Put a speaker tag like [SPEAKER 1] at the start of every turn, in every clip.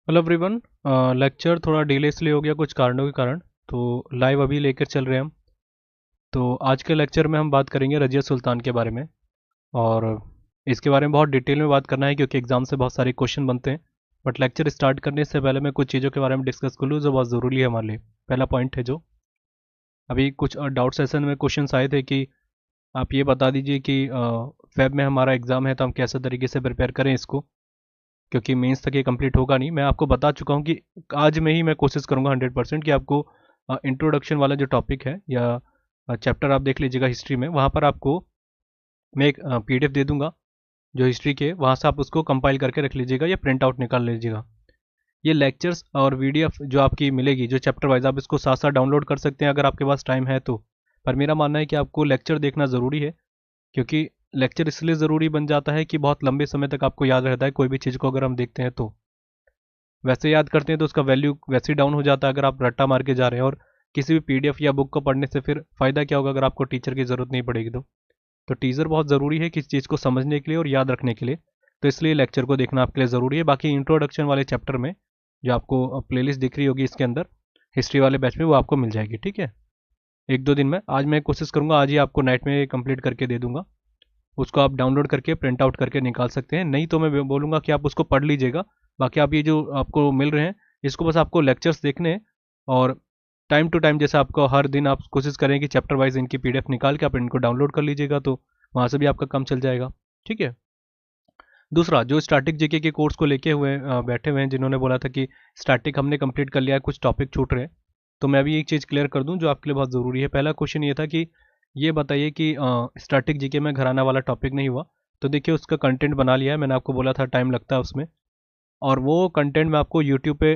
[SPEAKER 1] Hello everyone. Lecture थोड़ा delay इसलिए हो गया कुछ कारणों के कारण। तो लाइव अभी लेकर चल रहे हैं हम। तो आज के लेक्चर में हम बात करेंगे रजिया सुल्तान के बारे में। और इसके बारे में बहुत डिटेल में बात करना है क्योंकि एग्जाम से बहुत सारे क्वेश्चन बनते हैं। बट लेक्चर स्टार्ट करने से पहले मैं कुछ चीज़ों के बारे में डिस्कस कर लूँ जो बहुत ज़रूरी है हमारे लिए। पहला पॉइंट है जो अभी कुछ डाउट सेशन में क्वेश्चन आए थे कि आप ये बता दीजिए कि फेब में हमारा एग्ज़ाम है तो हम कैसे तरीके से प्रिपेयर करें इसको, क्योंकि मेंस तक ये कंप्लीट होगा नहीं। मैं आपको बता चुका हूँ कि आज में ही मैं कोशिश करूँगा 100% कि आपको इंट्रोडक्शन वाला जो टॉपिक है या चैप्टर आप देख लीजिएगा हिस्ट्री में, वहाँ पर आपको मैं एक पीडीएफ दे दूंगा जो हिस्ट्री के, वहाँ से आप उसको कंपाइल करके रख लीजिएगा या प्रिंट आउट निकाल लीजिएगा। ये लेक्चर्स और वीडीएफ जो आपकी मिलेगी जो चैप्टर वाइज, आप इसको साथ साथ डाउनलोड कर सकते हैं अगर आपके पास टाइम है तो। पर मेरा मानना है कि आपको लेक्चर देखना ज़रूरी है, क्योंकि लेक्चर इसलिए ज़रूरी बन जाता है कि बहुत लंबे समय तक आपको याद रहता है कोई भी चीज़ को अगर हम देखते हैं तो। वैसे याद करते हैं तो उसका वैल्यू वैसे ही डाउन हो जाता है अगर आप रट्टा मार के जा रहे हैं। और किसी भी पीडीएफ या बुक को पढ़ने से फिर फ़ायदा क्या होगा अगर आपको टीचर की ज़रूरत नहीं पड़ेगी तो टीचर बहुत ज़रूरी है किसी चीज़ को समझने के लिए और याद रखने के लिए। तो इसलिए लेक्चर को देखना आपके लिए ज़रूरी है। बाकी इंट्रोडक्शन वाले चैप्टर में जो आपको प्लेलिस्ट दिख रही होगी इसके अंदर हिस्ट्री वाले बैच में, वो आपको मिल जाएगी। ठीक है, एक दो दिन में। आज मैं कोशिश करूँगा आज ही आपको नाइट में कंप्लीट करके दे दूंगा। उसको आप डाउनलोड करके प्रिंट आउट करके निकाल सकते हैं, नहीं तो मैं बोलूँगा कि आप उसको पढ़ लीजिएगा। बाकी आप ये जो आपको मिल रहे हैं इसको बस आपको लेक्चर्स देखने हैं। और टाइम टू टाइम जैसे आपको हर दिन आप कोशिश करें कि चैप्टर वाइज इनकी पीडीएफ निकाल के आप इनको डाउनलोड कर लीजिएगा, तो वहाँ से भी आपका काम चल जाएगा। ठीक है। दूसरा, जो स्टैटिक जीके के कोर्स को लेके बैठे हुए हैं, जिन्होंने बोला था कि स्टैटिक हमने कंप्लीट कर लिया है, कुछ टॉपिक छूट रहे हैं, तो मैं अभी एक चीज़ क्लियर कर दूं जो आपके लिए बहुत ज़रूरी है। पहला क्वेश्चन ये था कि ये बताइए कि स्टैटिक जीके में घराना वाला टॉपिक नहीं हुआ। तो देखिए उसका कंटेंट बना लिया है, मैंने आपको बोला था टाइम लगता है उसमें। और वो कंटेंट मैं आपको यूट्यूब पे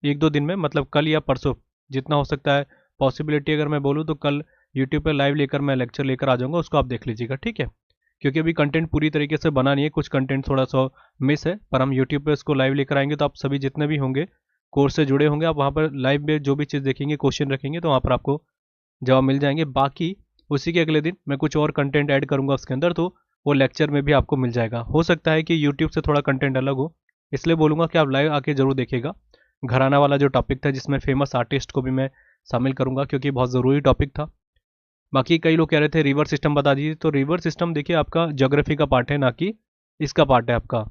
[SPEAKER 1] एक दो दिन में, मतलब कल या परसों जितना हो सकता है, पॉसिबिलिटी अगर मैं बोलूँ तो कल यूट्यूब पे लाइव लेकर मैं लेक्चर लेकर आ जाऊँगा, उसको आप देख लीजिएगा। ठीक है, क्योंकि अभी कंटेंट पूरी तरीके से बना नहीं है, कुछ कंटेंट थोड़ा सा मिस है, पर हम यूट्यूब पे इसको लाइव लेकर आएंगे तो आप सभी जितने भी होंगे कोर्स से जुड़े होंगे, आप वहाँ पर लाइव में जो भी चीज़ देखेंगे, क्वेश्चन रखेंगे तो वहाँ पर आपको जवाब मिल जाएंगे। बाकी उसी के अगले दिन मैं कुछ और कंटेंट ऐड करूँगा उसके अंदर, तो वो लेक्चर में भी आपको मिल जाएगा। हो सकता है कि यूट्यूब से थोड़ा कंटेंट अलग हो, इसलिए बोलूँगा कि आप लाइव आके ज़रूर देखिएगा। घराना वाला जो टॉपिक था जिसमें फेमस आर्टिस्ट को भी मैं शामिल करूँगा क्योंकि बहुत ज़रूरी टॉपिक था। बाकी कई लोग कह रहे थे रिवर सिस्टम बता दीजिए, तो रिवर सिस्टम देखिए आपका ज्योग्राफी का पार्ट है, ना कि इसका पार्ट है आपका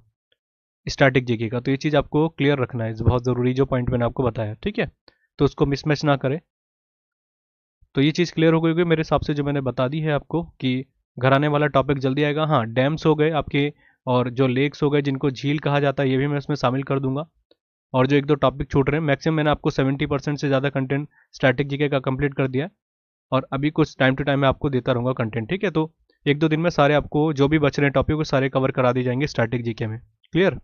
[SPEAKER 1] स्टैटिक जीके का। तो ये चीज़ आपको क्लियर रखना है, बहुत ज़रूरी जो पॉइंट मैंने आपको बताया। ठीक है, तो उसको मिसमैच ना करें। तो ये चीज़ क्लियर हो गई होगी मेरे हिसाब से, जो मैंने बता दी है आपको कि घराने वाला टॉपिक जल्दी आएगा। हाँ, डैम्स हो गए आपके, और जो लेक्स हो गए जिनको झील कहा जाता है, ये भी मैं इसमें शामिल कर दूंगा। और जो एक दो टॉपिक छूट रहे हैं, मैक्सिमम मैंने आपको 70% से ज़्यादा कंटेंट स्टैटिक जीके का कंप्लीट कर दिया है। और अभी कुछ टाइम टू टाइम मैं आपको देता रहूँगा कंटेंट। ठीक है, तो एक दो दिन में सारे आपको जो भी बच रहे हैं टॉपिक वो सारे कवर करा दी जाएंगे स्टैटिक जीके में। क्लियर।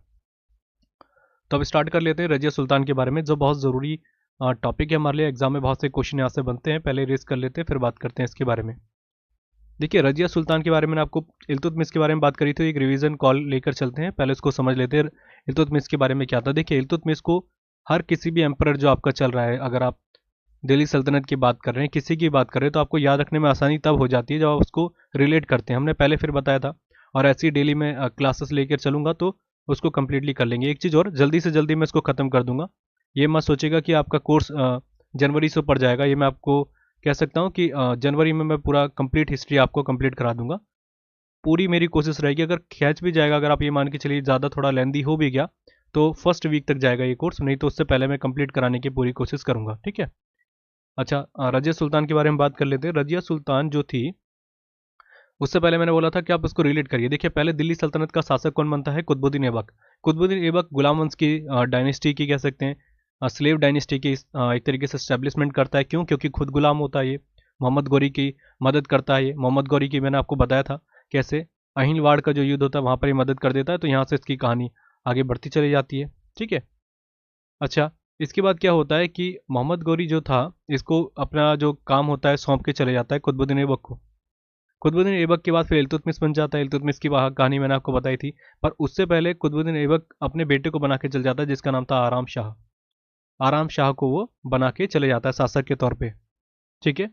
[SPEAKER 1] तो अब स्टार्ट कर लेते हैं रजिया सुल्तान के बारे में, जो बहुत ज़रूरी टॉपिक है हमारे लिए। एग्जाम में बहुत से क्वेश्चन यहाँ से बनते हैं, पहले रेस कर लेते हैं फिर बात करते हैं इसके बारे में। देखिए रजिया सुल्तान के बारे में आपको इल्तुतमिश के बारे में बात करी थी, एक रिवीजन कॉल लेकर चलते हैं, पहले उसको समझ लेते हैं इल्तुतमिश के बारे में क्या था। देखिए इल्तुतमिश को हर किसी भी एम्पर जो आपका चल रहा है, अगर आप दिल्ली सल्तनत की बात कर रहे हैं, किसी की बात कर रहे हैं, तो आपको याद रखने में आसानी तब हो जाती है जब आप उसको रिलेट करते हैं। हमने पहले फिर बताया था, और ऐसी डेली में क्लासेस लेकर चलूंगा तो उसको कंप्लीटली कर लेंगे। एक चीज़ और, जल्दी से जल्दी मैं इसको ख़त्म कर दूंगा। ये मत सोचेगा कि आपका कोर्स जनवरी से ऊपर जाएगा। ये मैं आपको कह सकता हूँ कि जनवरी में मैं पूरा कंप्लीट हिस्ट्री आपको कंप्लीट करा दूंगा। पूरी मेरी कोशिश रहेगी, अगर खींच भी जाएगा, अगर आप ये मान के चलिए ज़्यादा थोड़ा लेंदी हो भी गया, तो फर्स्ट वीक तक जाएगा ये कोर्स, नहीं तो उससे पहले मैं कंप्लीट कराने की पूरी कोशिश करूंगा। ठीक है। अच्छा, रजिया सुल्तान के बारे में बात कर लेते हैं। रजिया सुल्तान जो थी, उससे पहले मैंने बोला था कि आप उसको रिलेट करिए। देखिए पहले दिल्ली सल्तनत का शासक कौन बनता है? कुतुबुद्दीन ऐबक। कुतुबुद्दीन ऐबक गुलाम वंश की डायनेस्टी की कह सकते हैं, स्लेव डायनेस्टी की एक तरीके से स्टैब्लिशमेंट करता है। क्यों? क्योंकि खुद गुलाम होता है ये। मोहम्मद गौरी की मदद करता है ये। मोहम्मद गौरी की मैंने आपको बताया था कैसे अहिलवाड़ का जो युद्ध होता है वहाँ पर ही मदद कर देता है, तो यहाँ से इसकी कहानी आगे बढ़ती चली जाती है। ठीक है। अच्छा, इसके बाद क्या होता है कि मोहम्मद गौरी जो था, इसको अपना जो काम होता है सौंप के चले जाता है कुतुबुद्दीन ऐबक को। कुतुबुद्दीन ऐबक के बाद फिर इल्तुतमिश बन जाता है। इल्तुतमिश की कहानी मैंने आपको बताई थी। पर उससे पहले कुतुबुद्दीन ऐबक अपने बेटे को बना के चल जाता है जिसका नाम था आराम शाह। आराम शाह को वो बना के चले जाता है शासक के तौर पे। ठीक है।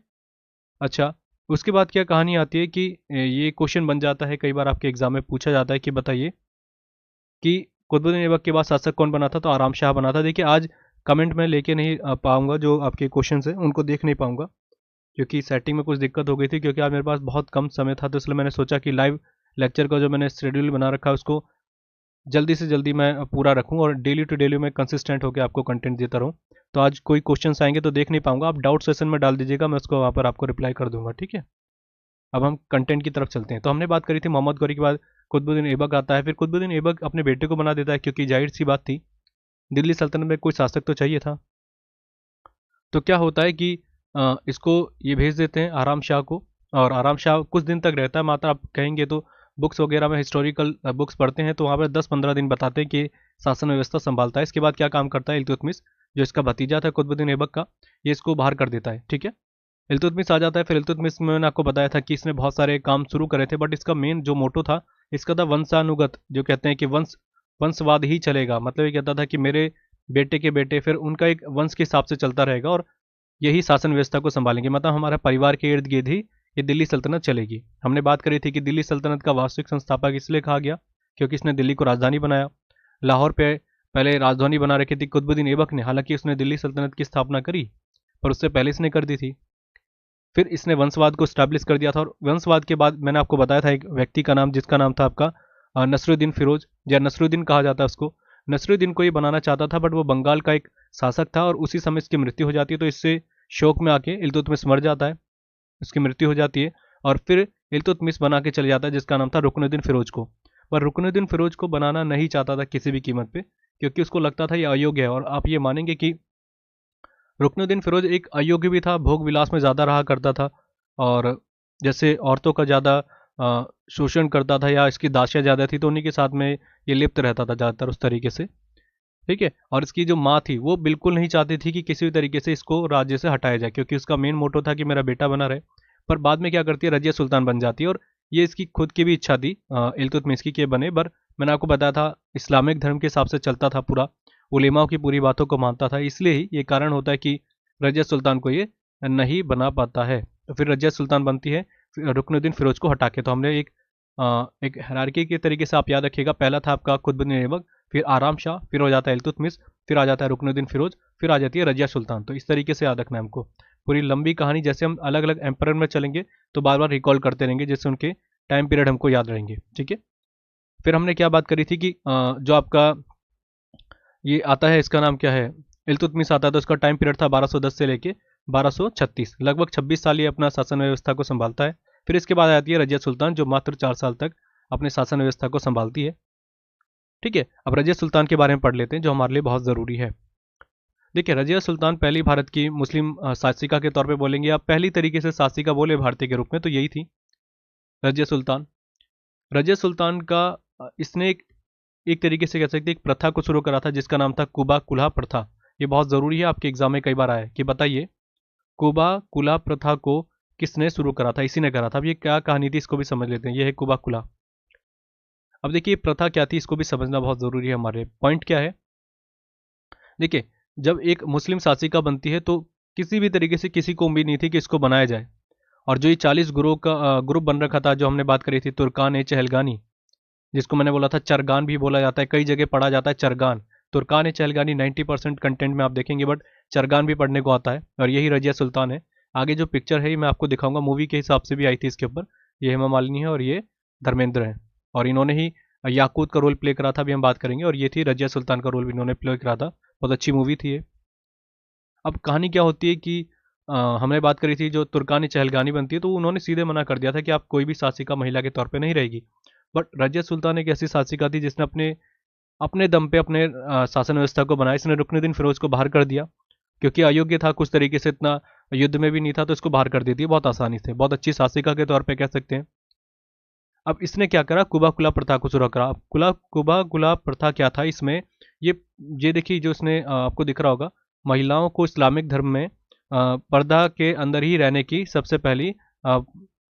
[SPEAKER 1] अच्छा, उसके बाद क्या कहानी आती है कि ये क्वेश्चन बन जाता है, कई बार आपके एग्जाम में पूछा जाता है कि बताइए कि कुतुबुद्दीन ऐबक के बाद शासक कौन बना था? तो आराम शाह बना था। देखिए आज कमेंट में लेके नहीं पाऊंगा, जो आपके क्वेश्चन है उनको देख नहीं पाऊंगा क्योंकि सेटिंग में कुछ दिक्कत हो गई थी, क्योंकि आज मेरे पास बहुत कम समय था, तो इसलिए मैंने सोचा कि लाइव लेक्चर का जो मैंने शेड्यूल बना रखा है उसको जल्दी से जल्दी मैं पूरा रखूं और डेली टू डेली मैं कंसिस्टेंट होकर आपको कंटेंट देता रहूं। तो आज कोई क्वेश्चंस आएंगे तो देख नहीं पाऊंगा, आप डाउट सेशन में डाल दीजिएगा, मैं उसको वहाँ पर आपको रिप्लाई कर दूंगा, ठीक है। अब हम कंटेंट की तरफ चलते हैं। तो हमने बात करी थी मोहम्मद गौरी के बाद कुतुबुद्दीन ऐबक आता है, फिर कुतुबुद्दीन ऐबक अपने बेटे को बना देता है, क्योंकि जाहिर सी बात थी दिल्ली सल्तनत में कोई शासक तो चाहिए था। तो क्या होता है कि इसको ये भेज देते हैं आराम शाह को, और आराम शाह कुछ दिन तक रहता है। मात्र आप कहेंगे तो बुक्स वगैरह में हिस्टोरिकल बुक्स पढ़ते हैं तो वहाँ पर 10-15 दिन बताते हैं कि शासन व्यवस्था संभालता है। इसके बाद क्या काम करता है इल्तुतमिश, जो इसका भतीजा था कुतुबुद्दीन ऐबक का, ये इसको बाहर कर देता है, ठीक है। इल्तुतमिश आ जाता है। फिर इल्तुतमिश में मैंने आपको बताया था कि इसने बहुत सारे काम शुरू करे थे, बट इसका मेन जो मोटो था इसका था वंशानुगत, जो कहते हैं कि वंशवाद ही चलेगा। मतलब ये कहता था कि मेरे बेटे के बेटे फिर उनका एक वंश के हिसाब से चलता रहेगा और यही शासन व्यवस्था को संभालेंगे, मतलब हमारा परिवार के इर्द गिर्द ही ये दिल्ली सल्तनत चलेगी। हमने बात करी थी कि दिल्ली सल्तनत का वास्तविक संस्थापक इसलिए कहा गया क्योंकि इसने दिल्ली को राजधानी बनाया। लाहौर पे पहले राजधानी बना रखी थी कुतुबुद्दीन ऐबक ने, हालांकि उसने दिल्ली सल्तनत की स्थापना करी पर उससे पहले इसने कर दी थी। फिर इसने वंशवाद को स्टैब्लिश कर दिया था, और वंशवाद के बाद मैंने आपको बताया था एक व्यक्ति का नाम, जिसका नाम था आपका नसरुद्दीन फिरोज, या नसरुद्दीन कहा जाता है उसको। नसरुद्दीन को ये बनाना चाहता था, बट वो बंगाल का एक शासक था और उसी समय इसकी मृत्यु हो जाती है। तो इससे शोक में आके इल्तुतमिश मर जाता है, उसकी मृत्यु हो जाती है, और फिर इल्तुतमिश बना के चले जाता है जिसका नाम था रुकनुद्दीन फिरोज को। पर रुकनुद्दीन फिरोज को बनाना नहीं चाहता था किसी भी कीमत पे, क्योंकि उसको लगता था ये अयोग्य है। और आप ये मानेंगे कि रुकनुद्दीन फिरोज एक अयोग्य भी था, भोग विलास में ज़्यादा रहा करता था, और जैसे औरतों का ज़्यादा शोषण करता था या इसकी दासियाँ ज़्यादा थी तो उन्हीं के साथ में ये लिप्त रहता था ज़्यादातर उस तरीके से, ठीक है। और इसकी जो माँ थी वो बिल्कुल नहीं चाहती थी कि किसी भी तरीके से इसको राज्य से हटाया जाए, क्योंकि उसका मेन मोटो था कि मेरा बेटा बना रहे। पर बाद में क्या करती है, रजिया सुल्तान बन जाती है, और ये इसकी खुद की भी इच्छा थी इल्तुतमिश की के बने। पर मैंने आपको बताया था इस्लामिक धर्म के हिसाब से चलता था पूरा, उलेमाओं की पूरी बातों को मानता था, इसलिए ही ये कारण होता है कि रजिया सुल्तान को ये नहीं बना पाता है। तो फिर रजिया सुल्तान बनती है रुकनुद्दीन फिरोज को हटा के। तो हमने एक हायरार्की के तरीके से आप याद रखिएगा, पहला था आपका कुतुबुद्दीन ऐबक, फिर आराम शाह, फिर हो जाता है इल्तुतमिश, फिर आ जाता है रुकनुद्दीन फिरोज, फिर आ जाती है रजिया सुल्तान। तो इस तरीके से याद रखना है हमको पूरी लंबी कहानी। जैसे हम अलग अलग एम्परर में चलेंगे तो बार बार रिकॉल करते रहेंगे, जिससे उनके टाइम पीरियड हमको याद रहेंगे, ठीक है। फिर हमने क्या बात करी थी कि जो आपका ये आता है, इसका नाम क्या है, इल्तुतमिश आता है, तो उसका टाइम पीरियड था 1210 से लेके 1236, लगभग 26 साल ये अपना शासन व्यवस्था को संभालता है। फिर इसके बाद आती है रजिया सुल्तान, जो मात्र 4 साल तक अपने शासन व्यवस्था को संभालती है, ठीक है। अब रजिया सुल्तान के बारे में पढ़ लेते हैं, जो हमारे लिए बहुत ज़रूरी है। देखिए रजिया सुल्तान पहली भारत की मुस्लिम शासिका के तौर पे बोलेंगे, या पहली तरीके से शासिका बोले भारतीय के रूप में, तो यही थी रजिया सुल्तान। रजिया सुल्तान का इसने एक तरीके से कह सकते हैं एक प्रथा को शुरू करा था, जिसका नाम था कुबा कुल्हा प्रथा। ये बहुत ज़रूरी है, आपके एग्जाम में कई बार आया है कि बताइए कुबा कुल्हा प्रथा को किसने शुरू करा था, इसी ने करा था। अब ये क्या कहानी थी इसको भी समझ लेते हैं। ये है कुबा कुल्हा। अब देखिए प्रथा क्या थी, इसको भी समझना बहुत ज़रूरी है। हमारे पॉइंट क्या है, देखिए जब एक मुस्लिम शासिका बनती है तो किसी भी तरीके से किसी को उम्मीद नहीं थी कि इसको बनाया जाए। और जो ये 40 गुरुओं का ग्रुप बन रखा था, जो हमने बात करी थी तुर्कान ए चहलगानी, जिसको मैंने बोला था चरगान भी बोला जाता है, कई जगह पढ़ा जाता है चरगान। तुर्कान ए चहलगानी 90% कंटेंट में आप देखेंगे, बट चरगान भी पढ़ने को आता है, और यही रजिया सुल्तान है। आगे जो पिक्चर है ये मैं आपको दिखाऊंगा, मूवी के हिसाब से भी आई थी इसके ऊपर। ये हेमा मालिनी है और ये धर्मेंद्र है, और इन्होंने ही याकूत का रोल प्ले करा था, अभी हम बात करेंगे। और ये थी रजिया सुल्तान का रोल भी इन्होंने प्ले करा था, बहुत अच्छी मूवी थी ये। अब कहानी क्या होती है कि हमने बात करी थी जो तुर्कानी चहलगानी बनती है, तो उन्होंने सीधे मना कर दिया था कि आप कोई भी शासिका महिला के तौर पे नहीं रहेगी। बट रजिया सुल्तान एक ऐसी शासिका थी जिसने अपने अपने दम पे अपने शासन व्यवस्था को बनाया। इसने रुकनुद्दीन फिरोज को बाहर कर दिया, क्योंकि अयोग्य था कुछ तरीके से, इतना युद्ध में भी नहीं था, तो इसको बाहर कर देती है बहुत आसानी से, बहुत अच्छी शासिका के तौर पे कह सकते हैं। अब इसने क्या करा, कुबा कुला प्रथा को शुरू करा। कुबा कुला प्रथा क्या था इसमें, ये देखिए जो इसने आपको दिख रहा होगा, महिलाओं को इस्लामिक धर्म में पर्दा के अंदर ही रहने की सबसे पहली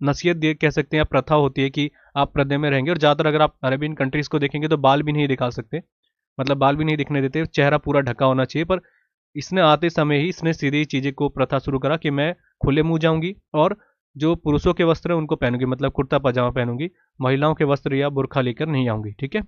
[SPEAKER 1] नसीहत दे कह सकते हैं, या प्रथा होती है कि आप पर्दे में रहेंगे। और ज़्यादातर अगर आप अरेबियन कंट्रीज़ को देखेंगे तो बाल भी नहीं दिखा सकते, मतलब बाल भी नहीं दिखने देते, चेहरा पूरा ढका होना चाहिए। पर इसने आते समय ही इसने सीधी चीज़ें को प्रथा शुरू करा कि मैं खुले मुंह जाऊंगी, और जो पुरुषों के वस्त्र हैं उनको पहनूंगी, मतलब कुर्ता पजामा पहनूंगी, महिलाओं के वस्त्र या बुरखा लेकर नहीं आऊंगी, ठीक है।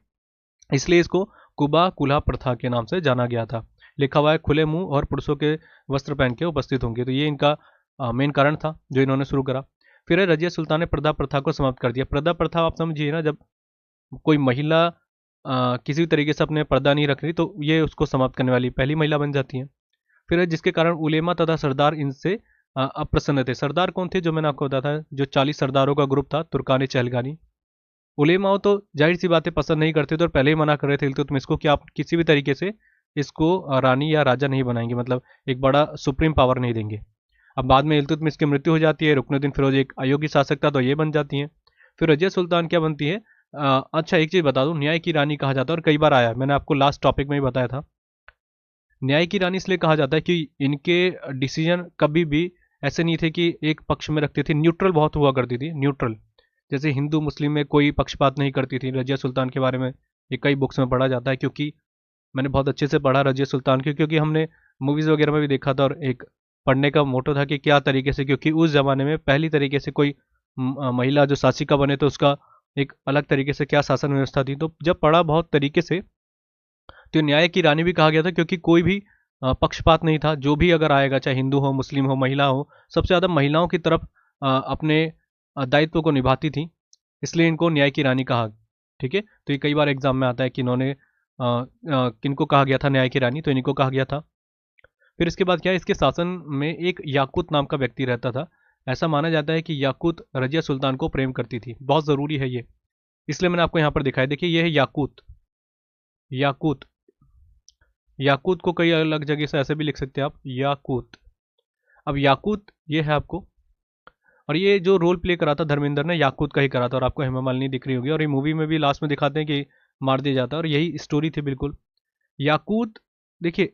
[SPEAKER 1] इसलिए इसको कुबा कुल्हा प्रथा के नाम से जाना गया था। लिखा हुआ है खुले मुंह और पुरुषों के वस्त्र पहन के उपस्थित होंगे। तो ये इनका मेन कारण था जो इन्होंने शुरू करा। फिर रजिया सुल्तान ने पर्दा प्रथा को समाप्त कर दिया। पर्दा प्रथा आप समझिए ना, जब कोई महिला किसी भी तरीके से अपने पर्दा नहीं रख रही तो ये उसको समाप्त करने वाली पहली महिला बन जाती है। फिर जिसके कारण उलेमा तथा सरदार इनसे अप्रसन्न थे। सरदार कौन थे? जो मैंने आपको बताया था, जो 40 सरदारों का ग्रुप था, तुर्कानी चहलगानी। उलेमाओं तो जाहिर सी बातें पसंद नहीं करते थे और पहले ही मना कर रहे थे इल्तुतमिश को कि आप किसी भी तरीके से इसको रानी या राजा नहीं बनाएंगे, मतलब एक बड़ा सुप्रीम पावर नहीं देंगे। अब बाद में इल्तुतमिश की मृत्यु हो जाती है, रुकनुद्दीन फिरोज एक अयोग्य शासक था तो ये बन जाती है। फिर रजिया सुल्तान क्या बनती है? अच्छा एक चीज़ बता दूं, न्याय की रानी कहा जाता है और कई बार आया, मैंने आपको लास्ट टॉपिक में ही बताया था। न्याय की रानी इसलिए कहा जाता है कि इनके डिसीजन कभी भी ऐसे नहीं थे कि एक पक्ष में रखती थी, न्यूट्रल बहुत हुआ करती थी, न्यूट्रल। जैसे हिंदू मुस्लिम में कोई पक्षपात नहीं करती थी। रजिया सुल्तान के बारे में ये कई बुक्स में पढ़ा जाता है, क्योंकि मैंने बहुत अच्छे से पढ़ा रजिया सुल्तान की, क्योंकि हमने मूवीज़ वगैरह में भी देखा था और एक पढ़ने का मोटो था कि क्या तरीके से, क्योंकि उस ज़माने में पहली तरीके से कोई महिला जो शासिका बने तो उसका एक अलग तरीके से क्या शासन व्यवस्था थी। तो जब पढ़ा बहुत तरीके से, तो न्याय की रानी भी कहा गया था क्योंकि कोई भी पक्षपात नहीं था। जो भी अगर आएगा, चाहे हिंदू हो, मुस्लिम हो, महिला हो, सबसे ज़्यादा महिलाओं की तरफ अपने दायित्व को निभाती थी, इसलिए इनको न्याय की रानी कहा। ठीक है, तो ये कई बार एग्जाम में आता है कि इन्होंने किनको कहा गया था न्याय की रानी, तो इनको कहा गया था। फिर इसके बाद क्या है, इसके शासन में एक याकूत नाम का व्यक्ति रहता था। ऐसा माना जाता है कि याकूत रजिया सुल्तान को प्रेम करती थी। बहुत ज़रूरी है ये, इसलिए मैंने आपको यहाँ पर दिखाया। देखिए ये है याकूत। याकूत, याकूत को कई अलग जगह से ऐसे भी लिख सकते हैं आप, याकूत। अब याकूत ये है आपको, और ये जो रोल प्ले करा था धर्मेंद्र ने, याकूत का ही करा था, और आपको हेमा मालिनी दिख रही होगी, और ये मूवी में भी लास्ट में दिखाते हैं कि मार दिया जाता है, और यही स्टोरी थी बिल्कुल। याकूत, देखिए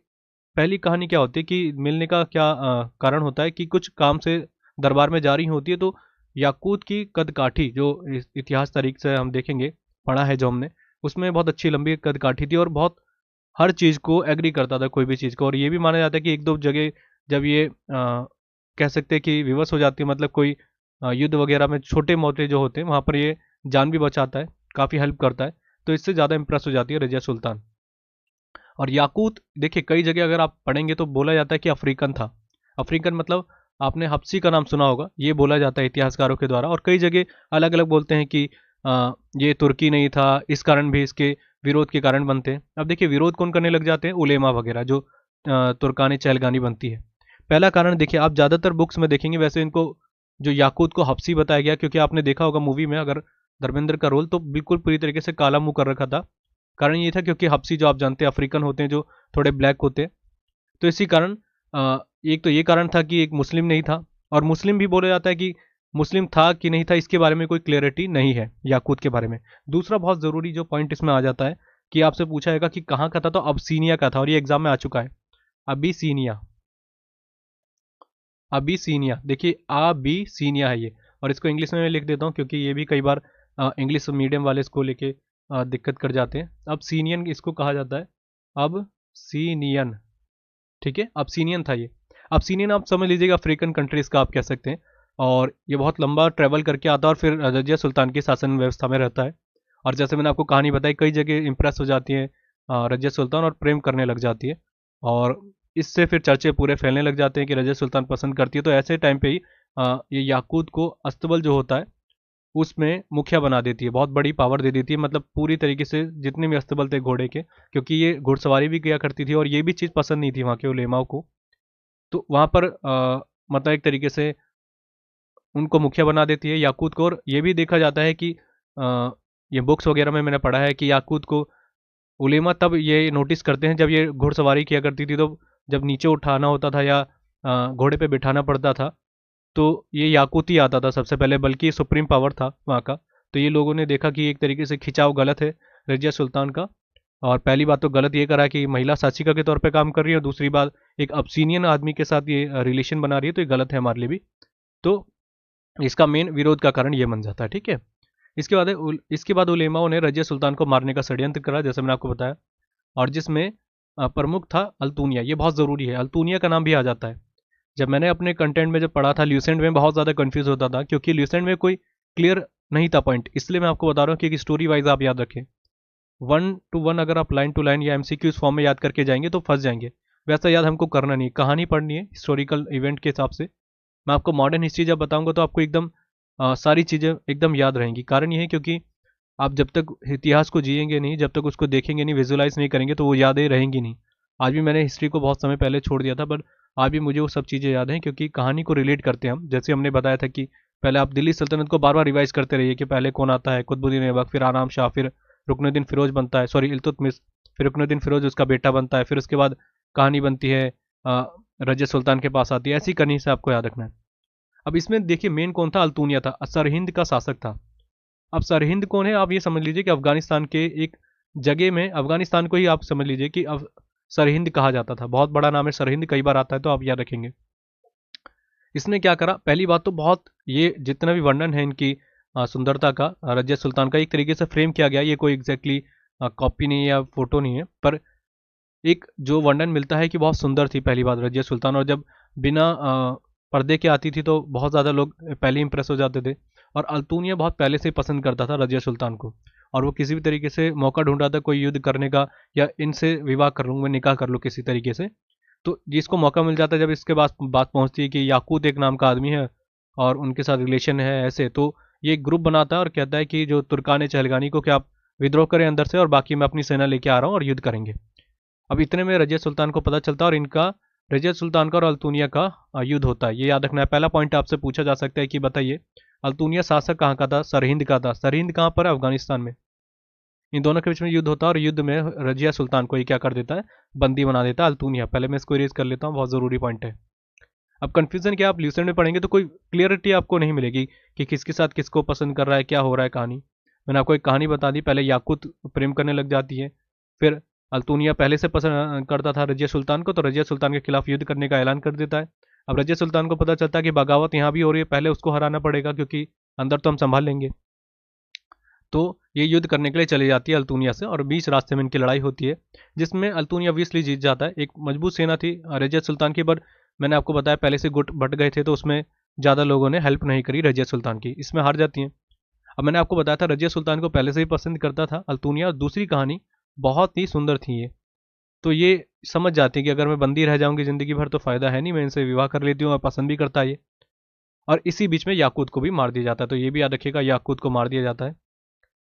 [SPEAKER 1] पहली कहानी क्या होती है कि मिलने का क्या कारण होता है कि कुछ काम से दरबार में जा रही होती है, तो याकूत की कदकाठी, जो इतिहास तारीख से हम देखेंगे, पढ़ा है जो हमने, उसमें बहुत अच्छी लंबी कदकाठी थी और बहुत हर चीज़ को एग्री करता था, कोई भी चीज़ को। और ये भी माना जाता है कि एक दो जगह जब ये कह सकते हैं कि विवश हो जाती है, मतलब कोई युद्ध वगैरह में छोटे मोटे जो होते हैं वहाँ पर ये जान भी बचाता है, काफ़ी हेल्प करता है, तो इससे ज़्यादा इंप्रेस हो जाती है रजिया सुल्तान। और याकूत देखिए कई जगह अगर आप पढ़ेंगे तो बोला जाता है कि अफ्रीकन था। अफ्रीकन मतलब आपने हब्सी का नाम सुना होगा, ये बोला जाता है इतिहासकारों के द्वारा, और कई जगह अलग अलग बोलते हैं कि ये तुर्की नहीं था, इस कारण भी इसके विरोध के कारण बनते हैं। अब देखिए विरोध कौन करने लग जाते हैं? उलेमा वगैरह, जो तुर्कानी चहलगानी बनती है। पहला कारण देखिए, आप ज़्यादातर बुक्स में देखेंगे वैसे इनको जो याकूत को हब्सी बताया गया, क्योंकि आपने देखा होगा मूवी में अगर धर्मेंद्र का रोल तो बिल्कुल पूरी तरीके से काला मुंह कर रखा था। कारण ये था क्योंकि हब्सी जो आप जानते हैं अफ्रीकन होते हैं जो थोड़े ब्लैक होते हैं, तो इसी कारण एक तो ये कारण था कि एक मुस्लिम नहीं था, और मुस्लिम भी बोला जाता है कि मुस्लिम था कि नहीं था इसके बारे में कोई क्लियरिटी नहीं है याकूत के बारे में। दूसरा बहुत ज़रूरी जो पॉइंट इसमें आ जाता है कि आपसे पूछा जाएगा कि कहाँ का था, तो अबसीनिया का था, और ये एग्जाम में आ चुका है। अबीसीनिया, अबीसीनिया, देखिए अबीसीनिया है ये, और इसको इंग्लिश में मैं लिख देता हूँ क्योंकि ये भी कई बार इंग्लिश मीडियम वाले इसको लेके दिक्कत कर जाते हैं। अब सीनियन इसको कहा जाता है, अब सीनियन। ठीक है, अब सीनियन था ये। अब सीनियन आप समझ लीजिएगा अफ्रीकन कंट्रीज का आप कह सकते हैं, और ये बहुत लंबा ट्रैवल करके आता है और फिर रजिया सुल्तान की शासन व्यवस्था में रहता है। और जैसे मैंने आपको कहानी बताई, कई जगह इंप्रेस हो जाती है रजिया सुल्तान और प्रेम करने लग जाती है, और इससे फिर चर्चे पूरे फैलने लग जाते हैं कि रजिया सुल्तान पसंद करती है। तो ऐसे टाइम पे ही ये याकूत को अस्तबल जो होता है उसमें मुखिया बना देती है, बहुत बड़ी पावर दे देती है, मतलब पूरी तरीके से जितने भी अस्तबल थे घोड़े के, क्योंकि ये घुड़सवारी भी किया करती थी और ये भी चीज़ पसंद नहीं थी वहाँ के उलेमाओं को। तो वहाँ पर मतलब एक तरीके से उनको मुखिया बना देती है याकूत को। और ये भी देखा जाता है कि ये बुक्स वगैरह में मैंने पढ़ा है कि याकूत को उलेमा तब ये नोटिस करते हैं जब ये घुड़सवारी किया करती थी, तो जब नीचे उठाना होता था या घोड़े पे बिठाना पड़ता था तो ये याकूत ही आता था सबसे पहले, बल्कि सुप्रीम पावर था वहाँ का। तो ये लोगों ने देखा कि एक तरीके से खिंचाव गलत है रजिया सुल्तान का, और पहली बात तो गलत ये करा कि महिला शासिका के तौर पे काम कर रही है, और दूसरी बात एक अबसीनियन आदमी के साथ ये रिलेशन बना रही है, तो ये गलत है हमारे लिए भी। तो इसका मेन विरोध का कारण ये बन जाता है। ठीक है, इसके बाद उलेमाओं ने रजिया सुल्तान को मारने का षड्यंत्र करा, जैसे मैंने आपको बताया, और जिसमें प्रमुख था अल्तुनिया। ये बहुत ज़रूरी है, अल्तुनिया का नाम भी आ जाता है। जब मैंने अपने कंटेंट में जब पढ़ा था ल्यूसेंट में बहुत ज़्यादा कंफ्यूज होता था, क्योंकि ल्यूसेंट में कोई क्लियर नहीं था पॉइंट, इसलिए मैं आपको बता रहा हूँ कि एक स्टोरी वाइज आप याद रखें। 1 to 1 अगर आप लाइन टू लाइन या MCQ फॉर्म में याद करके जाएंगे तो फंस जाएंगे। वैसा याद हमको करना नहीं है, कहानी पढ़नी है हिस्टोरिकल इवेंट के हिसाब से। मैं आपको मॉडर्न हिस्ट्री जब बताऊंगा तो आपको एकदम सारी चीज़ें एकदम याद रहेंगी। कारण ये है क्योंकि आप जब तक इतिहास को जिएंगे नहीं, जब तक उसको देखेंगे नहीं, विजुलाइज नहीं करेंगे, तो वो यादें रहेंगी नहीं। आज भी मैंने हिस्ट्री को बहुत समय पहले छोड़ दिया था, पर आज भी मुझे वो सब चीज़ें याद हैं क्योंकि कहानी को रिलेट करते हैं हम। जैसे हमने बताया था कि पहले आप दिल्ली सल्तनत को बार बार रिवाइज करते रहिए कि पहले कौन आता है, कुतुबुद्दीन ऐबक, फिर आराम शाह, फिर रुकनुद्दीन फिरोज बनता है, सॉरी इल्तुतमिश, फिर रुकनुद्दीन फिरोज उसका बेटा बनता है, फिर उसके बाद कहानी बनती है रजिया सुल्तान के पास आती है। ऐसी करनी से आपको याद रखना है। अब इसमें देखिए मेन कौन था, अल्तुनिया था, सरहिंद का शासक था। अब सरहिंद कौन है, आप ये समझ लीजिए कि अफगानिस्तान के एक जगह में, अफगानिस्तान को ही आप समझ लीजिए कि अब सरहिंद कहा जाता था। बहुत बड़ा नाम है सरहिंद, कई बार आता है तो आप याद रखेंगे। इसने क्या करा, पहली बात तो बहुत, ये जितना भी वर्णन है इनकी सुंदरता का, रजिया सुल्तान का, एक तरीके से फ्रेम किया गया। ये कोई एग्जैक्टली कॉपी नहीं है या फोटो नहीं है, पर एक जो वर्णन मिलता है कि बहुत सुंदर थी पहली बात रजिया सुल्तान। और जब बिना पर्दे के आती थी तो बहुत ज़्यादा लोग पहले इंप्रेस हो जाते थे। और अल्तुनिया बहुत पहले से पसंद करता था रजिया सुल्तान को, और वो किसी भी तरीके से मौका ढूंढ रहा था कोई युद्ध करने का, या इनसे विवाह कर लूँ मैं, निकाह कर लूँ किसी तरीके से। तो जिसको मौका मिल जाता है, जब इसके पास बात पहुंचती है कि याकूत एक नाम का आदमी है और उनके साथ रिलेशन है ऐसे, तो ये एक ग्रुप बनाता है और कहता है कि जो तुर्कान चहलगानी को, क्या आप विद्रोह करें अंदर से, और बाकी मैं अपनी सेना लेके आ रहा हूँ और युद्ध करेंगे। अब इतने में रजिया सुल्तान को पता चलता है और इनका, रजिया सुल्तान का और अल्तुनिया का युद्ध होता है। ये याद रखना है। पहला पॉइंट आपसे पूछा जा सकता है कि बताइए अल्तुनिया शासक कहाँ का था, सरहिंद का था। सरहिंद कहाँ पर है, अफगानिस्तान में। इन दोनों के बीच में युद्ध होता है और युद्ध में रजिया सुल्तान को ये क्या कर देता है, बंदी बना देता है अल्तुनिया। पहले मैं इसको इरेज कर लेता हूँ, बहुत ज़रूरी पॉइंट है। अब कन्फ्यूजन क्या, आप ल्यूसेंट में पढ़ेंगे तो कोई क्लियरिटी आपको नहीं मिलेगी कि किसके साथ किसको पसंद कर रहा है, क्या हो रहा है कहानी। मैंने आपको एक कहानी बता दी, पहले याकूत प्रेम करने लग जाती है, फिर अल्तुनिया पहले से पसंद करता था रजिया सुल्तान को, तो रजिया सुल्तान के खिलाफ युद्ध करने का ऐलान कर देता है। अब रजिया सुल्तान को पता चलता है कि बगावत यहाँ भी हो रही है, पहले उसको हराना पड़ेगा क्योंकि अंदर तो हम संभाल लेंगे। तो ये युद्ध करने के लिए चली जाती है अल्तुनिया से, और बीच रास्ते में इनकी लड़ाई होती है जिसमें अल्तुनिया ऑब्वियसली जीत जाता है। एक मजबूत सेना थी रजिया सुल्तान की, पर मैंने आपको बताया पहले से गुट बट गए थे, तो उसमें ज़्यादा लोगों ने हेल्प नहीं करी रजिया सुल्तान की, इसमें हार जाती हैं। अब मैंने आपको बताया था रजिया सुल्तान को पहले से ही पसंद करता था अल्तुनिया। और दूसरी कहानी बहुत ही सुंदर थी ये, तो ये समझ जाती है कि अगर मैं बंदी रह जाऊंगी ज़िंदगी भर तो फ़ायदा है नहीं, मैं इनसे विवाह कर लेती हूँ और पसंद भी करता है ये। और इसी बीच में याकूत को भी मार दिया जाता है, तो ये भी याद रखिएगा, याकूत को मार दिया जाता है।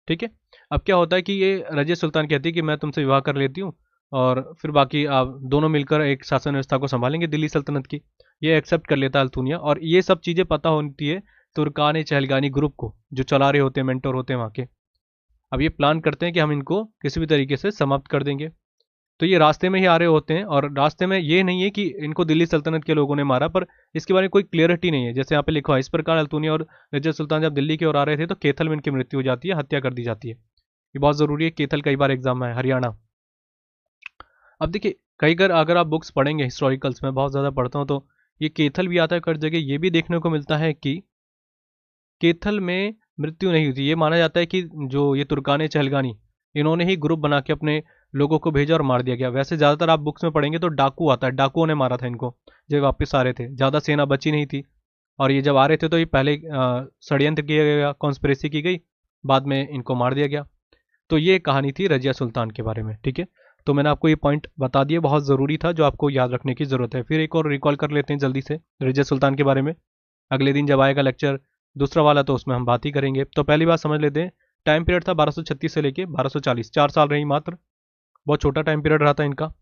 [SPEAKER 1] ठीक है। अब क्या होता है कि ये रजिया सुल्तान कहती है कि मैं तुमसे विवाह कर लेती हूँ और फिर बाकी आप दोनों मिलकर एक शासन व्यवस्था को संभालेंगे दिल्ली सल्तनत की। ये एक्सेप्ट कर लेता है अल्तुनिया, और ये सब चीज़ें पता होती है तुर्कान चहलगानी ग्रुप को, जो चला रहे होते हैं, मेंटोर होते हैं वहाँ के। अब ये प्लान करते हैं कि हम इनको किसी भी तरीके से समाप्त कर देंगे। तो ये रास्ते में ही आ रहे होते हैं, और रास्ते में ये नहीं है कि इनको दिल्ली सल्तनत के लोगों ने मारा, पर इसके बारे में कोई क्लियरिटी नहीं है। जैसे यहाँ पे लिखा है, इस प्रकार अल्तुनिया और रजिया सुल्तान जब दिल्ली की ओर आ रहे थे तो कैथल में इनकी मृत्यु हो जाती है, हत्या कर दी जाती है। ये बहुत ज़रूरी है, कैथल कई बार एग्जाम में है, हरियाणा। अब देखिए कई बार अगर आप बुक्स पढ़ेंगे हिस्टोरिकल्स में, बहुत ज़्यादा पढ़ता हूँ, तो ये कैथल भी आता है कर जगह। ये भी देखने को मिलता है कि कैथल में मृत्यु नहीं हुई थी। ये माना जाता है कि जो ये तुर्कान चहलगानी, इन्होंने ही ग्रुप बना के अपने लोगों को भेजा और मार दिया गया। वैसे ज़्यादातर आप बुक्स में पढ़ेंगे तो डाकू आता है, डाकुओं ने मारा था इनको जब वापस आ रहे थे, ज़्यादा सेना बची नहीं थी। और ये जब आ रहे थे तो ये पहले षड्यंत्र किया गया, कॉन्स्पिरेसी की गई, बाद में इनको मार दिया गया। तो ये कहानी थी रजिया सुल्तान के बारे में। ठीक है, तो मैंने आपको ये पॉइंट बता दिए, बहुत ज़रूरी था, जो आपको याद रखने की ज़रूरत है। फिर एक और रिकॉल कर लेते हैं जल्दी से रजिया सुल्तान के बारे में। अगले दिन जब आएगा लेक्चर दूसरा वाला तो उसमें हम बात ही करेंगे। तो पहली बात समझ लेते हैं, टाइम पीरियड था 1236 से लेके 1240, 4 साल रही मात्र, बहुत छोटा टाइम पीरियड रहा था इनका।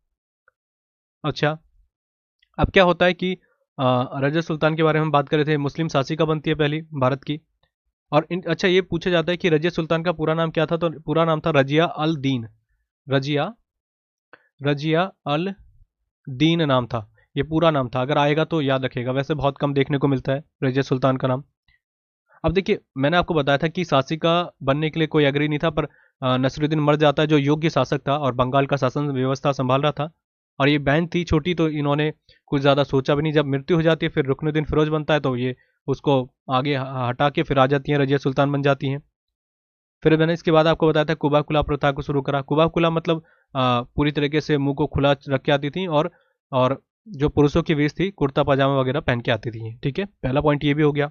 [SPEAKER 1] अच्छा, अब क्या होता है कि रजिया सुल्तान के बारे में हम बात कर रहे थे, मुस्लिम शासिका बनती है पहली भारत की। और अच्छा ये पूछा जाता है कि रजिया सुल्तान का पूरा नाम क्या था, तो पूरा नाम था रजिया अल दीन। रजिया रजिया अल दीन नाम था, ये पूरा नाम था। अगर आएगा तो याद रखेगा, वैसे बहुत कम देखने को मिलता है रजिया सुल्तान का नाम। अब देखिए मैंने आपको बताया था कि शासिका बनने के लिए कोई एग्री नहीं था, पर नसरुद्दीन मर जाता है जो योग्य शासक था और बंगाल का शासन व्यवस्था संभाल रहा था। और ये बहन थी छोटी, तो इन्होंने कुछ ज़्यादा सोचा भी नहीं। जब मृत्यु हो जाती है फिर रुकनुद्दीन फिरोज बनता है, तो ये उसको आगे हटा के फिर आ जाती हैं, रजिया सुल्तान बन जाती हैं। फिर मैंने इसके बाद आपको बताया था कुबा कुला प्रथा को शुरू करा। कुबा कुला मतलब पूरी तरीके से मुंह को खुला रख के आती थी, और जो पुरुषों की वेश थी कुर्ता पजामा वगैरह पहन के आती थी। ठीक है, पहला पॉइंट ये भी हो गया।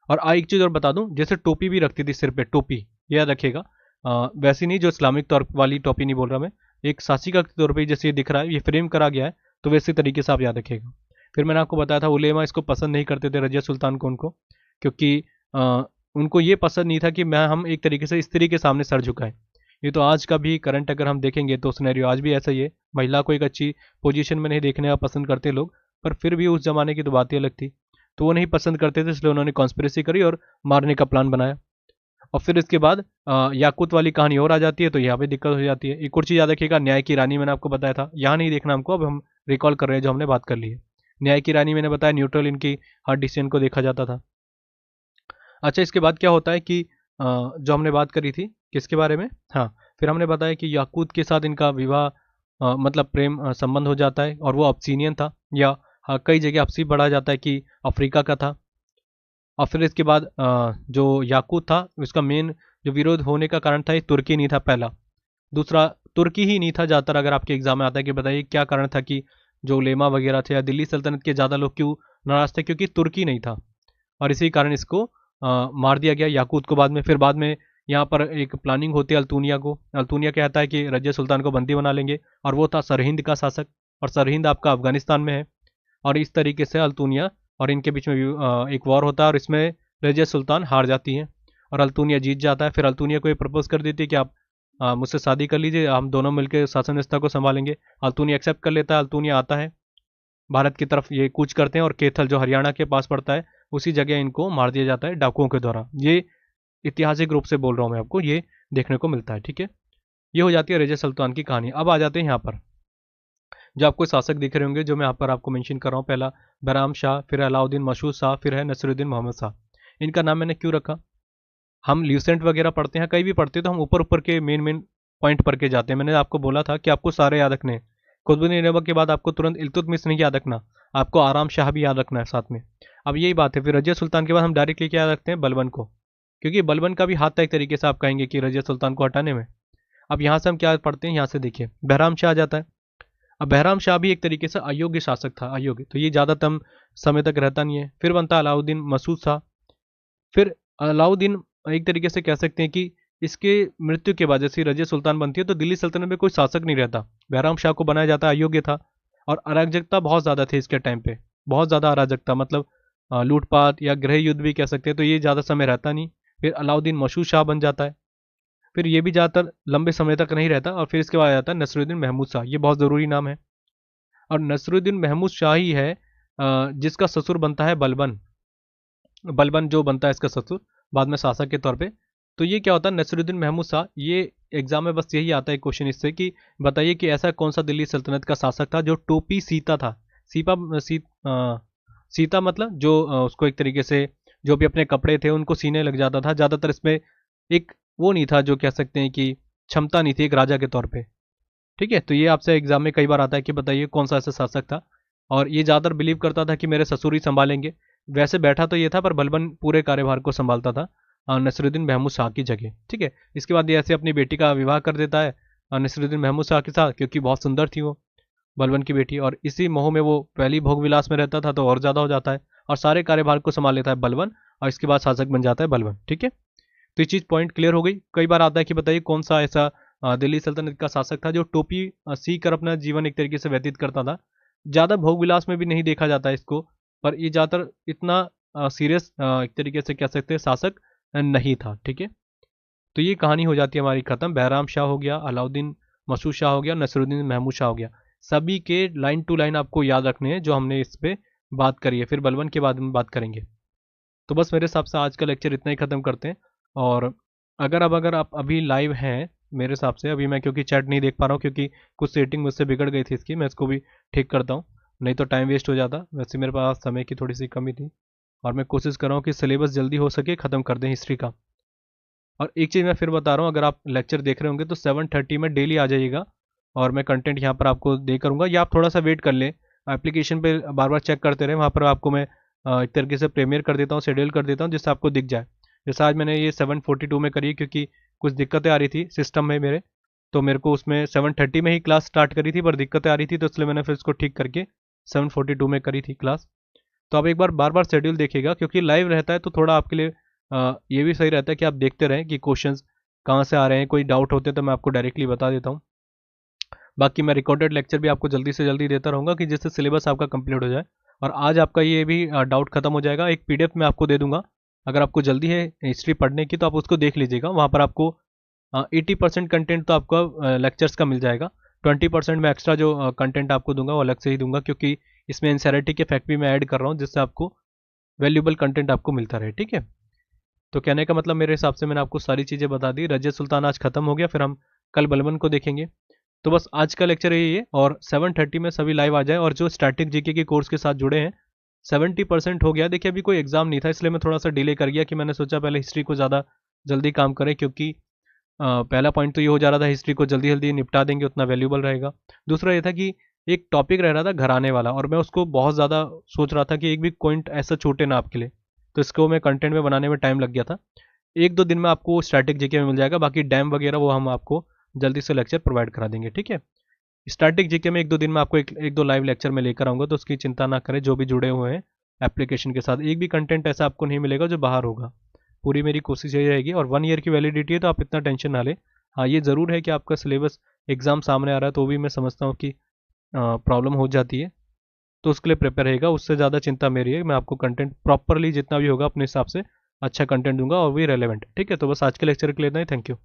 [SPEAKER 1] और एक चीज़ और बता दूं, जैसे टोपी भी रखती थी सिर पे, टोपी, ये याद रखिएगा। वैसी नहीं जो इस्लामिक तौर वाली टोपी नहीं बोल रहा मैं, एक शासिका के तौर पे जैसे ये दिख रहा है, ये फ्रेम करा गया है, तो वैसे तरीके से आप याद रखिएगा। फिर मैंने आपको बताया था उलेमा इसको पसंद नहीं करते थे रजिया सुल्तान को, उनको क्योंकि उनको ये पसंद नहीं था कि मैं हम एक तरीके से स्त्री के सामने सर झुकाएं। ये तो आज का भी करंट अगर हम देखेंगे तो सिनेरियो आज भी ऐसा ही है, महिला को एक अच्छी पोजीशन में नहीं देखने का पसंद करते लोग, पर फिर भी उस जमाने की तो बात ही अलग थी। तो वो नहीं पसंद करते थे, इसलिए उन्होंने कॉन्स्पिरेसी करी और मारने का प्लान बनाया। और फिर इसके बाद याकूत वाली कहानी और आ जाती है, तो यहाँ पे दिक्कत हो जाती है। एक और चीज़ याद रखिएगा, न्याय की रानी मैंने आपको बताया था, यहाँ नहीं देखना हमको, अब हम रिकॉल कर रहे हैं जो हमने बात कर ली है। न्याय की रानी मैंने बताया न्यूट्रल इनकी हर डिसीजन को देखा जाता था। अच्छा, इसके बाद क्या होता है कि जो हमने बात करी थी किसके बारे में, हाँ, फिर हमने बताया कि याकूत के साथ इनका विवाह मतलब प्रेम संबंध हो जाता है, और वो अब्सीनियन था, या कई जगह आपसी बढ़ा जाता है कि अफ्रीका का था। और फिर इसके बाद जो याकूत था उसका मेन जो विरोध होने का कारण था, ये तुर्की नहीं था पहला। दूसरा, तुर्की ही नहीं था ज़्यादातर, अगर आपके एग्जाम में आता है कि बताइए क्या कारण था कि जो उलेमा वगैरह थे या दिल्ली सल्तनत के ज़्यादा लोग क्यों नाराज थे, क्योंकि तुर्की नहीं था, और इसी कारण इसको मार दिया गया याकूत को बाद में। फिर बाद में यहाँ पर एक प्लानिंग होती है अल्तुनिया को, अल्तुनिया कहता है कि रजिया सुल्तान को बंदी बना लेंगे, और वो था सरहिंद का शासक, और सरहिंद आपका अफगानिस्तान में है। और इस तरीके से अल्तुनिया और इनके बीच में एक वॉर होता है, और इसमें रजिया सुल्तान हार जाती है और अल्तुनिया जीत जाता है। फिर अल्तुनिया को ये प्रपोज कर देती है कि आप मुझसे शादी कर लीजिए, हम दोनों मिलकर शासन व्यवस्था को संभालेंगे। अल्तुनिया एक्सेप्ट कर लेता है, अल्तुनिया आता है भारत की तरफ, ये कूच करते हैं, और कैथल जो हरियाणा के पास पड़ता है उसी जगह इनको मार दिया जाता है डाकुओं के द्वारा। ये ऐतिहासिक रूप से बोल रहा हूँ मैं आपको, ये देखने को मिलता है, ठीक है। ये हो जाती है रजिया सुल्तान की कहानी। अब आ जाते हैं यहाँ पर जो आपको शासक दिख रहे होंगे, जो मैं यहाँ पर आपको मेंशन कर रहा हूँ। पहला बहराम शाह, फिर अलाउद्दीन मशहूद शाह, फिर है नसरुद्दीन मोहम्मद शाह। इनका नाम मैंने क्यों रखा, हम ल्यूसेंट वगैरह पढ़ते हैं, कहीं भी पढ़ते हैं तो हम ऊपर ऊपर के मेन मेन पॉइंट पढ़ के जाते हैं। मैंने आपको बोला था कि आपको सारे याद रखने हैं। कुतुबुद्दीन ऐबक के बाद आपको तुरंत इल्तुतमिश नहीं याद रखना, आपको आराम शाह भी याद रखना है साथ में। अब यही बात है, फिर रजिया सुल्तान के बाद हम डायरेक्टली क्या याद रखते हैं, बलबन को, क्योंकि बलबन का भी हाथ था एक तरीके से, आप कहेंगे कि रजिया सुल्तान को हटाने में। अब यहाँ से हम क्या पढ़ते हैं, यहाँ से देखिए बहराम शाह आ जाता है। अब बहराम शाह भी एक तरीके से अयोग्य शासक था, अयोग्य, तो ये ज़्यादातर समय तक रहता नहीं है। फिर बनता है अलाउद्दीन मसूद शाह। फिर अलाउद्दीन एक तरीके से कह सकते हैं कि इसके मृत्यु के बाद जैसे रजिया सुल्तान बनती है तो दिल्ली सल्तनत में कोई शासक नहीं रहता, बहराम शाह को बनाया जाता है, अयोग्य था। और अराजकता बहुत ज़्यादा थी इसके टाइम पे, बहुत ज़्यादा अराजकता, मतलब लूटपाट या गृह युद्ध भी कह सकते हैं, तो ये ज़्यादा समय रहता नहीं। फिर अलाउद्दीन मशहूद शाह बन जाता है, फिर ये भी ज़्यादातर लंबे समय तक नहीं रहता। और फिर इसके बाद आ जाता है नसरुद्दीन महमूद शाह, ये बहुत ज़रूरी नाम है। और नसरुद्दीन महमूद शाह ही है जिसका ससुर बनता है बलबन, बलबन जो बनता है इसका ससुर बाद में शासक के तौर पे। तो ये क्या होता है नसरुद्दीन महमूद शाह, ये एग्जाम में बस यही आता है क्वेश्चन इससे कि बताइए कि ऐसा कौन सा दिल्ली सल्तनत का शासक था जो टोपी सीता था। सीता मतलब जो उसको एक तरीके से जो भी अपने कपड़े थे उनको सीने लग जाता था ज़्यादातर। इसमें एक वो नहीं था जो कह सकते हैं कि क्षमता नहीं थी एक राजा के तौर पे, ठीक है। तो ये आपसे एग्जाम में कई बार आता है कि बताइए कौन सा ऐसा शासक था, और ये ज़्यादातर बिलीव करता था कि मेरे ससुर ही संभालेंगे। वैसे बैठा तो ये था, पर बलबन पूरे कार्यभार को संभालता था नसरुद्दीन महमूद शाह की जगह, ठीक है। इसके बाद ये ऐसे अपनी बेटी का विवाह कर देता है नसरुद्दीन महमूद शाह के साथ, क्योंकि बहुत सुंदर थी वो बलबन की बेटी, और इसी मोह में वो पहली भोग विलास में रहता था तो और ज़्यादा हो जाता है, और सारे कार्यभार को संभाल लेता है बलबन, और इसके बाद शासक बन जाता है बलबन, ठीक है। तो ये चीज़ पॉइंट क्लियर हो गई। कई बार आता है कि बताइए कौन सा ऐसा दिल्ली सल्तनत का शासक था जो टोपी सी कर अपना जीवन एक तरीके से व्यतीत करता था। ज़्यादा भोग विलास में भी नहीं देखा जाता है इसको, पर ये ज़्यादातर इतना सीरियस एक तरीके से कह सकते हैं शासक नहीं था, ठीक है। तो ये कहानी हो जाती है हमारी खत्म। बहराम शाह हो गया, अलाउद्दीन मसूद शाह हो गया, नसरुद्दीन महमूद शाह हो गया। सभी के लाइन टू लाइन आपको याद रखने हैं जो हमने इस पर बात करी है, फिर बलबन के बाद में बात करेंगे। तो बस मेरे हिसाब से आज का लेक्चर इतना ही ख़त्म करते हैं। और अगर आप अभी लाइव हैं मेरे हिसाब से, अभी मैं क्योंकि चैट नहीं देख पा रहा हूँ क्योंकि कुछ सेटिंग मुझसे बिगड़ गई थी इसकी, मैं इसको भी ठीक करता हूँ, नहीं तो टाइम वेस्ट हो जाता। वैसे मेरे पास समय की थोड़ी सी कमी थी, और मैं कोशिश कर रहा हूँ कि सिलेबस जल्दी हो सके ख़त्म कर दें हिस्ट्री का। और एक चीज़ मैं फिर बता रहा हूँ, अगर आप लेक्चर देख रहे होंगे तो 7:30 में डेली आ जाइएगा, और मैं कंटेंट यहाँ पर आपको दे करूँगा, या आप थोड़ा सा वेट कर लें, एप्लीकेशन पे बार बार चेक करते रहें, वहाँ पर आपको मैं एक तरीके से प्रीमियर कर देता हूँ, शेड्यूल कर देता हूँ, जिससे आपको दिख जाए। जैसे आज मैंने ये 7:42 में करी क्योंकि कुछ दिक्कतें आ रही थी सिस्टम में मेरे, तो मेरे को उसमें 7:30 में ही क्लास स्टार्ट करी थी, पर दिक्कतें आ रही थी, तो इसलिए मैंने फिर इसको ठीक करके 7:42 में करी थी क्लास। तो आप एक बार बार बार शेड्यूल देखिएगा, क्योंकि लाइव रहता है तो थोड़ा आपके लिए ये भी सही रहता है कि आप देखते रहें कि क्वेश्चंस कहाँ से आ रहे हैं, कोई डाउट होते तो मैं आपको डायरेक्टली बता देता हूँ। बाकी मैं रिकॉर्डेड लेक्चर भी आपको जल्दी से जल्दी देता रहूँगा कि जिससे सिलेबस आपका कंप्लीट हो जाए। और आज आपका ये भी डाउट खत्म हो जाएगा। एक पीडीएफ में आपको दे दूंगा, अगर आपको जल्दी है हिस्ट्री पढ़ने की तो आप उसको देख लीजिएगा। वहाँ पर आपको 80% कंटेंट तो आपका लेक्चर्स का मिल जाएगा। 20% में एक्स्ट्रा जो कंटेंट आपको दूंगा वो अलग से ही दूंगा, क्योंकि इसमें एनसीईआरटी के फैक्ट भी मैं ऐड कर रहा हूँ, जिससे आपको वैल्यूबल कंटेंट आपको मिलता रहे। ठीक है, तो कहने का मतलब मेरे हिसाब से मैंने आपको सारी चीज़ें बता दी। रजिया सुल्तान आज खत्म हो गया, फिर हम कल बलबन को देखेंगे। तो बस आज का लेक्चर यही है, और 7:30 में सभी लाइव आ जाए। और जो स्टैटिक जीके के कोर्स के साथ जुड़े हैं 70% हो गया। देखिए अभी कोई एग्जाम नहीं था, इसलिए मैं थोड़ा सा डिले कर गया कि मैंने सोचा पहले हिस्ट्री को ज़्यादा जल्दी काम करें, क्योंकि पहला पॉइंट तो ये हो जा रहा था हिस्ट्री को जल्दी जल्दी निपटा देंगे उतना वैल्यूबल रहेगा। दूसरा ये था कि एक टॉपिक रह रहा था घराने वाला, और मैं उसको बहुत ज़्यादा सोच रहा था कि एक भी पॉइंट ऐसा छूटे ना आपके लिए, तो इसको मैं कंटेंट में बनाने में टाइम लग गया था। 1-2 दिन में आपको स्टैटिक जीके में मिल जाएगा, बाकी डैम वगैरह वो हम आपको जल्दी से लेक्चर प्रोवाइड करा देंगे। ठीक है, स्टैटिक जीके में 1-2 दिन में आपको एक दो लाइव लेक्चर में लेकर आऊँगा, तो उसकी चिंता ना करें। जो भी जुड़े हुए हैं एप्लीकेशन के साथ, एक भी कंटेंट ऐसा आपको नहीं मिलेगा जो बाहर होगा। पूरी मेरी कोशिश यही रहेगी। और 1 ईयर की वैलिडिटी है, तो आप इतना टेंशन ना लें। हाँ ये ज़रूर है कि आपका सिलेबस एग्ज़ाम सामने आ रहा है, तो भी मैं समझता हूँ कि प्रॉब्लम हो जाती है, तो उसके लिए प्रिपेयर रहेगा। उससे ज़्यादा चिंता मेरी है। मैं आपको कंटेंट प्रॉपरली जितना भी होगा अपने हिसाब से अच्छा कंटेंट दूंगा, और भी रेलेवेंट। ठीक है, तो बस आज के लेक्चर के लिए इतना ही। Thank you.